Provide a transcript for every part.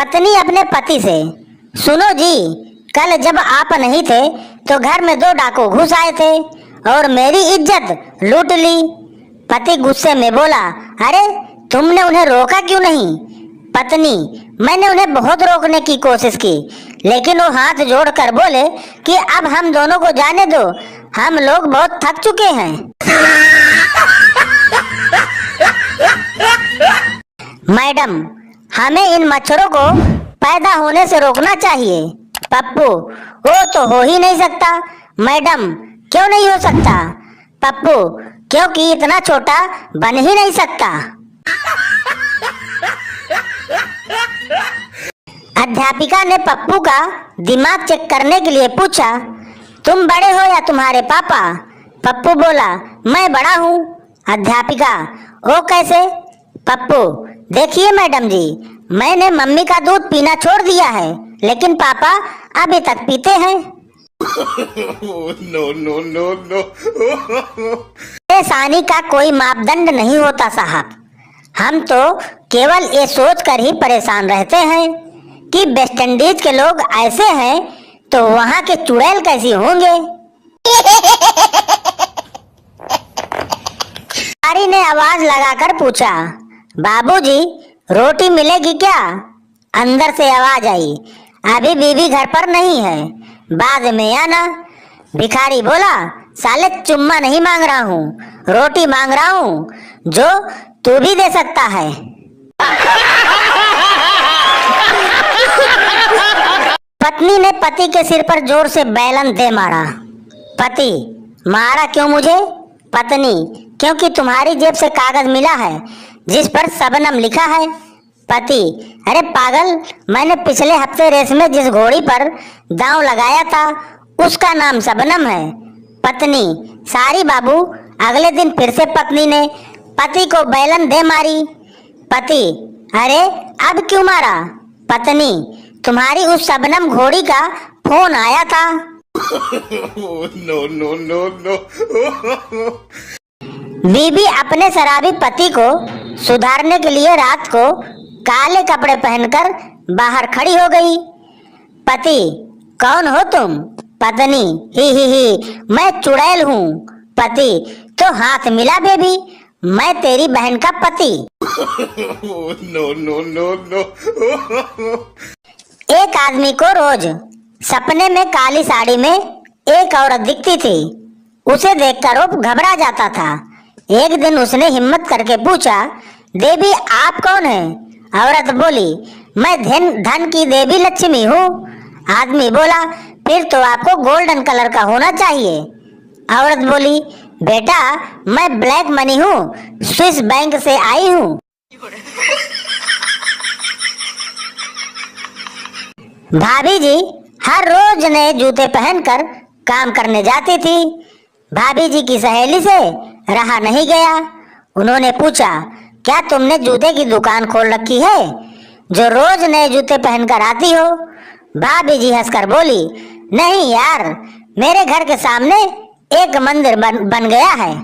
पत्नी अपने पति से, सुनो जी, कल जब आप नहीं थे तो घर में 2 डाकू घुस आए थे और मेरी इज्जत लूट ली। पति गुस्से में बोला, अरे तुमने उन्हें रोका क्यों नहीं? पत्नी, मैंने उन्हें बहुत रोकने की कोशिश की, लेकिन वो हाथ जोड़कर बोले कि अब हम दोनों को जाने दो, हम लोग बहुत थक चुके हैं। मैडम, हमें इन मच्छरों को पैदा होने से रोकना चाहिए। पप्पू, वो तो हो ही नहीं सकता। मैडम, क्यों नहीं हो सकता? पप्पू, क्योंकि इतना छोटा बन ही नहीं सकता। अध्यापिका ने पप्पू का दिमाग चेक करने के लिए पूछा, तुम बड़े हो या तुम्हारे पापा? पप्पू बोला, मैं बड़ा हूँ। अध्यापिका, ओ कैसे? पप्पू, देखिए मैडम जी, मैंने मम्मी का दूध पीना छोड़ दिया है, लेकिन पापा अभी तक पीते हैं। No no no no. परेशानी का कोई मापदंड नहीं होता साहब। हम तो केवल ये सोच कर ही परेशान रहते हैं कि वेस्ट इंडीज के लोग ऐसे हैं तो वहाँ के चुड़ैल कैसी होंगे। भिखारी ने आवाज लगाकर पूछा, बाबूजी, रोटी मिलेगी क्या? अंदर से आवाज आई, अभी बीवी घर पर नहीं है, बाद में आना। भिखारी बोला, साले चुम्मा नहीं मांग रहा हूँ, रोटी मांग रहा हूँ, जो तू भी दे सकता है। पत्नी ने पति के सिर पर जोर से बैलन दे मारा। पति, मारा क्यों मुझे? पत्नी, क्योंकि तुम्हारी जेब से कागज मिला है जिस पर शबनम लिखा है। पति, अरे पागल, मैंने पिछले हफ्ते रेस में जिस घोड़ी पर दांव लगाया था उसका नाम शबनम है। पत्नी, सारी बाबू। अगले दिन फिर से पत्नी ने पति को बैलन दे मारी। पति, अरे अब क्यों मारा? पत्नी, तुम्हारी उस शबनम घोड़ी का फोन आया था। No no no no. बीबी अपने शराबी पति को सुधारने के लिए रात को काले कपड़े पहनकर बाहर खड़ी हो गई। पति, कौन हो तुम? पत्नी, ही, मैं चुड़ैल हूँ। पति, तो हाथ मिला बेबी, मैं तेरी बहन का पति। No no no no. एक आदमी को रोज सपने में काली साड़ी में एक औरत दिखती थी। उसे देखकर वो घबरा जाता था। एक दिन उसने हिम्मत करके पूछा, देवी आप कौन है? औरत बोली, मैं धन की देवी लक्ष्मी हूँ। आदमी बोला, फिर तो आपको गोल्डन कलर का होना चाहिए। औरत बोली, बेटा मैं ब्लैक मनी हूँ, स्विस बैंक से आई हूँ। भाभी जी हर रोज नए जूते पहनकर काम करने जाती थी। भाभी जी की सहेली से रहा नहीं गया। उन्होंने पूछा, क्या तुमने जूते की दुकान खोल रखी है जो रोज नए जूते पहनकर आती हो? भाभी जी हंसकर बोली, नहीं यार, मेरे घर के सामने एक मंदिर बन गया है।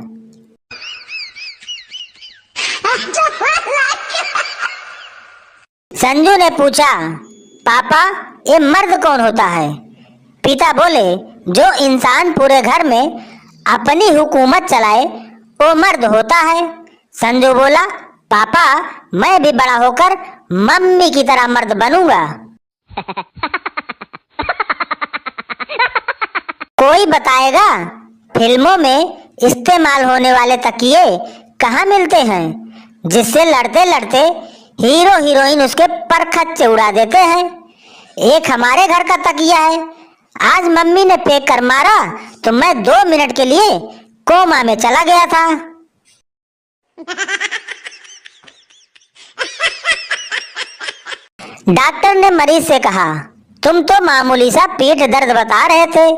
संजू ने पूछा, पापा ये मर्द कौन होता है? पिता बोले, जो इंसान पूरे घर में अपनी हुकूमत चलाए वो मर्द होता है। संजू बोला, पापा मैं भी बड़ा होकर मम्मी की तरह मर्द बनूंगा। कोई बताएगा फिल्मों में इस्तेमाल होने वाले तकिए कहाँ मिलते हैं जिससे लड़ते लड़ते हीरो हीरोइन उसके परखच्चे उड़ा देते हैं? एक हमारे घर का तकिया है। आज मम्मी ने फेंक कर मारा तो मैं 2 मिनट के लिए कोमा में चला गया था। डॉक्टर ने मरीज से कहा, तुम तो मामूली सा पेट दर्द बता रहे थे,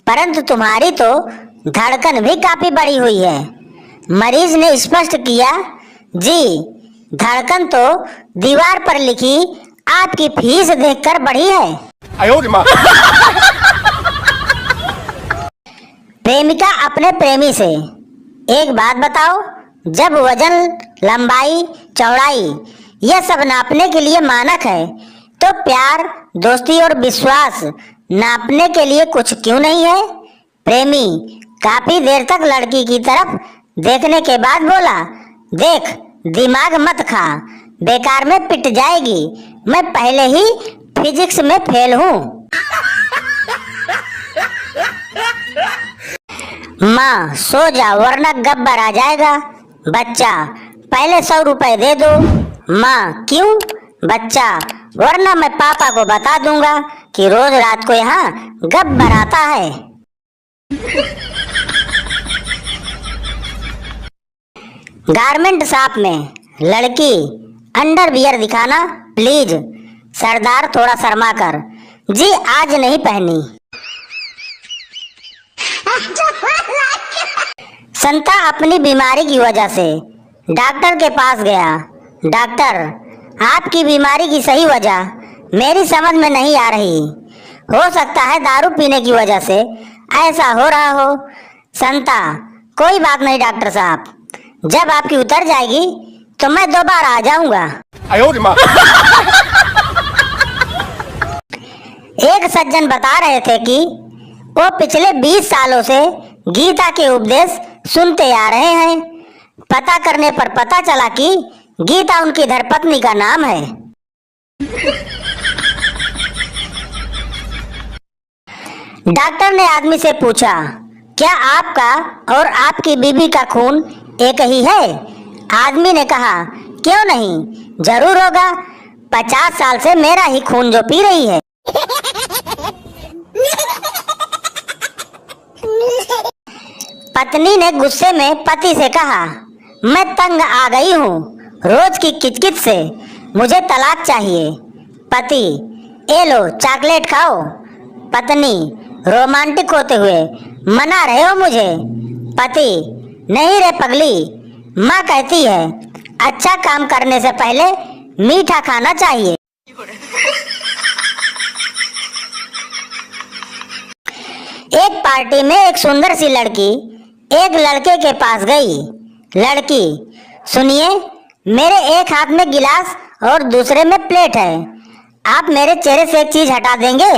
परंतु तुम्हारी तो धड़कन भी काफी बढ़ी हुई है। मरीज ने स्पष्ट किया, जी धड़कन तो दीवार पर लिखी आपकी फीस देखकर बढ़ी है। प्रेमिका अपने प्रेमी से, एक बात बताओ, जब वजन, लंबाई, चौड़ाई यह सब नापने के लिए मानक है तो तो प्यार, दोस्ती और विश्वास नापने के लिए कुछ क्यों नहीं है? प्रेमी काफी देर तक लड़की की तरफ देखने के बाद बोला, देख दिमाग मत खा, बेकार में पिट जाएगी, मैं पहले ही फिजिक्स में फेल हूँ। माँ सो जा वरना गब्बर आ जाएगा। बच्चा पहले 100 रुपए दे दो। माँ क्यों? बच्चा वरना मैं पापा को बता दूंगा कि रोज रात को यहाँ गब्बर आता है। गारमेंट शॉप में लड़की, अंडरवियर दिखाना प्लीज। सरदार थोड़ा शर्मा कर, जी आज नहीं पहनी। संता अपनी बीमारी की वजह से डॉक्टर के पास गया। डॉक्टर, आपकी बीमारी की सही वजह मेरी समझ में नहीं आ रही। हो सकता है दारू पीने की वजह से ऐसा हो रहा हो। संता, कोई बात नहीं डॉक्टर साहब, जब आपकी उतर जाएगी तो मैं दोबारा आ जाऊंगा। एक सज्जन बता रहे थे कि वो पिछले 20 सालों से गीता के उपदेश सुनते आ रहे हैं। पता करने पर पता चला कि गीता उनकी धर्मपत्नी का नाम है। डॉक्टर ने आदमी से पूछा, क्या आपका और आपकी बीबी का खून एक ही है? आदमी ने कहा, क्यों नहीं, जरूर होगा, 50 साल से मेरा ही खून जो पी रही है। पत्नी ने गुस्से में पति से कहा, मैं तंग आ गई हूँ रोज की किचकिच से, मुझे तलाक चाहिए। पति, ए लो चॉकलेट खाओ। पत्नी रोमांटिक होते हुए, मना रहे हो मुझे? पति, नहीं रे पगली, माँ कहती है अच्छा काम करने से पहले मीठा खाना चाहिए। एक पार्टी में एक सुंदर सी लड़की एक लड़के के पास गई। लड़की, सुनिए, मेरे एक हाथ में गिलास और दूसरे में प्लेट है, आप मेरे चेहरे से एक चीज हटा देंगे?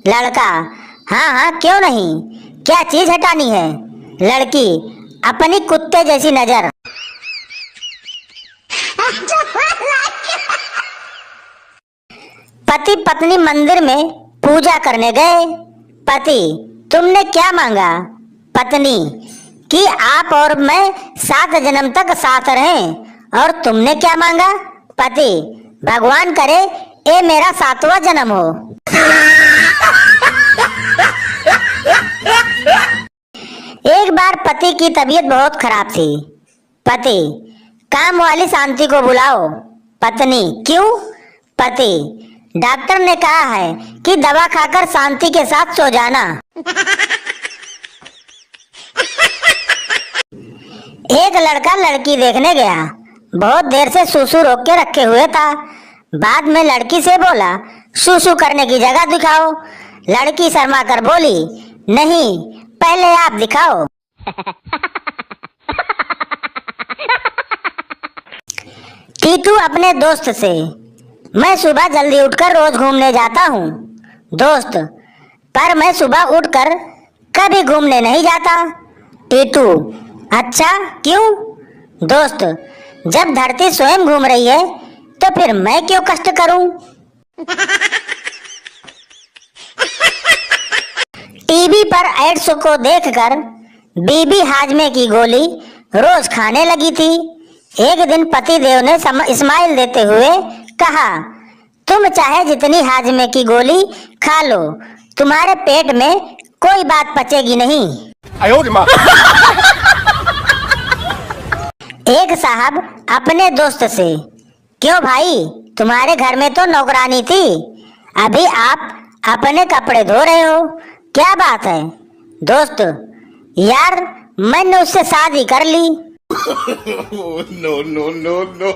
लड़का, हाँ हाँ क्यों नहीं, क्या चीज हटानी है? लड़की, अपनी कुत्ते जैसी नजर। पति पत्नी मंदिर में पूजा करने गए। पति, तुमने क्या मांगा? पत्नी, कि आप और मैं 7 जन्म तक साथ रहें। और तुमने क्या मांगा? पति, भगवान करे ये मेरा 7वां जन्म हो। एक बार पति की तबीयत बहुत खराब थी। पति, काम वाली शांति को बुलाओ। पत्नी, क्यों? पति, डॉक्टर ने कहा है कि दवा खाकर शांति के साथ सो जाना। एक लड़का लड़की देखने गया, बहुत देर से सूसू रोक के रखे हुए था। बाद में लड़की से बोला, सूसू करने की जगह दिखाओ। लड़की शर्मा कर बोली, नहीं, पहले आप दिखाओ। टीटू अपने दोस्त से, मैं सुबह जल्दी उठकर रोज घूमने जाता हूँ। दोस्त, पर मैं सुबह उठकर कभी घूमने नहीं जाता। टीटू, अच्छा क्यों? दोस्त, जब धरती स्वयं घूम रही है तो फिर मैं क्यों कष्ट करूं? टीवी पर एड्स को देखकर बीबी हाजमे की गोली रोज खाने लगी थी। एक दिन पति देव ने स्माइल देते हुए कहा, तुम चाहे जितनी हाजमे की गोली खा लो, तुम्हारे पेट में कोई बात पचेगी नहीं। एक साहब अपने दोस्त से, क्यों भाई, तुम्हारे घर में तो नौकरानी थी, अभी आप अपने कपड़े धो रहे हो, क्या बात है? दोस्त, यार मैंने उससे शादी कर ली। No, no, no, no.